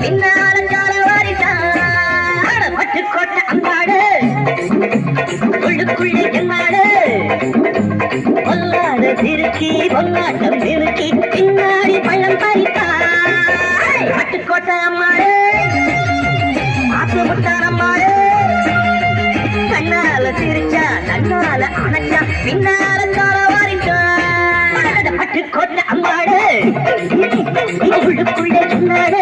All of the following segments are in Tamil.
பின்னால கால வாரிட்டான் பட்டுக்கோட்டை அம்மாடு உள்ளுக்குள்ளே என்னாடு பொல்லாத திருக்கி பொன்னாட்டம் திருக்கி பின்னாடி பள்ளம் பறித்தான் பட்டுக்கோட்டை அம்மாடு ஆத்து முட்டான் அம்மாடு கண்ணால சிரிச்சா கண்ணால அணைச்சா பின்னால கால வாரிட்டான் பட்டுக்கோட்டை அம்மாடு உள்ளுக்குள்ளே என்னாடு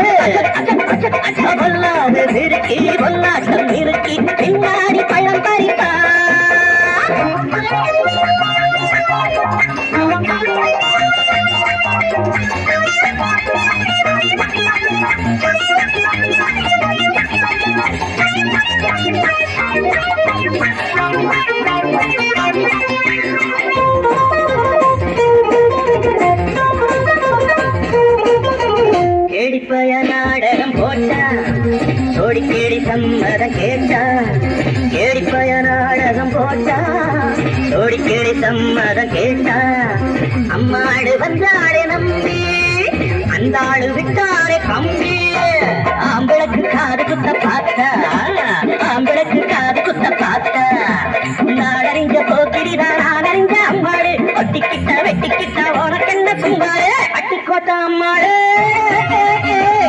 பொல்லாத திருக்கி பொன்னாட்டம் திருக்கி பின்னாடி பள்ளம் பறித்தான் கேடிப்பய நாடகம் போட்டா சோடி கேடி சம்மதம் கேட்டா கேடிப்பய நாடகம் போட்டா சோடி கேடி சம்மதம் கேட்டா அம்மாடு வந்தாடே நம்பி அந்த ஆளு விட்டாரே கம்பி ஆம்பளுக்கு காது குத்த பார்த்தா ஆம்பளுக்கு காது குத்த பார்த்தா நாடறிஞ்ச போக்கிரிதான் நான் அறிஞ்ச அம்மாடு ஒட்டிக்கிட்ட வெட்டிக்கிட்ட உனக்கு என்ன கும்பாடு பட்டுக்கோட்டை அம்மாடு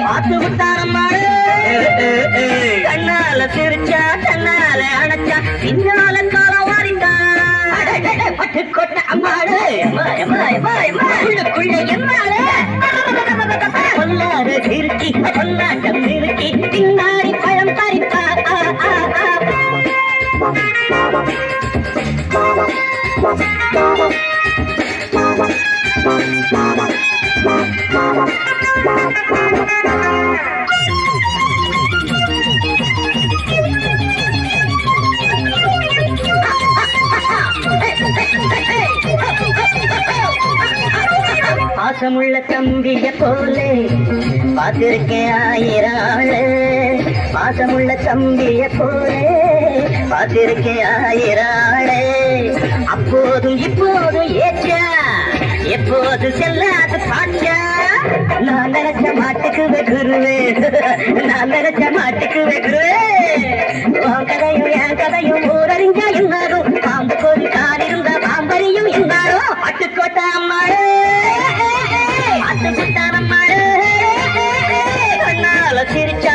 பார்த்து விட்டான் அம்மாடு கண்ணால சிரிச்சா கண்ணால அணைச்சா பின்னால காலம் வாரிட்டான் பட்டுக்கோட்டை அம்மாடு உள்ளுக்குள்ள எம்மாடு பொல்லாத திருக்கி பொல்லாட்டம் திருக்கி பின்னாடி பழம் பறித்தா பாசமுள்ள தம்பிய போலே பார்த்திருக்கேன் ஆயிரம் ஆளு பாசமுள்ள தம்பிய போலே பார்த்திருக்கேன் ஆயிரம் ஆளு அப்போதும் இப்போதும் ஏற்றா எப்போது செல்லாது பாட்டா நான் நினைச்ச மாட்டுக்கு வெகுருவே நான் நினைச்ச மாட்டுக்கு வெகுருவே உன் கதையும் என் கதையும் ஊரறிஞ்சா இருந்தாலும் பாம்பு கோழி காலிருந்த பாம்பரியும் இருந்தாலும் பட்டுக்கோட்டை அம்மாடு பார்த்து விட்டான் அம்மாடு கண்ணால சிரிச்ச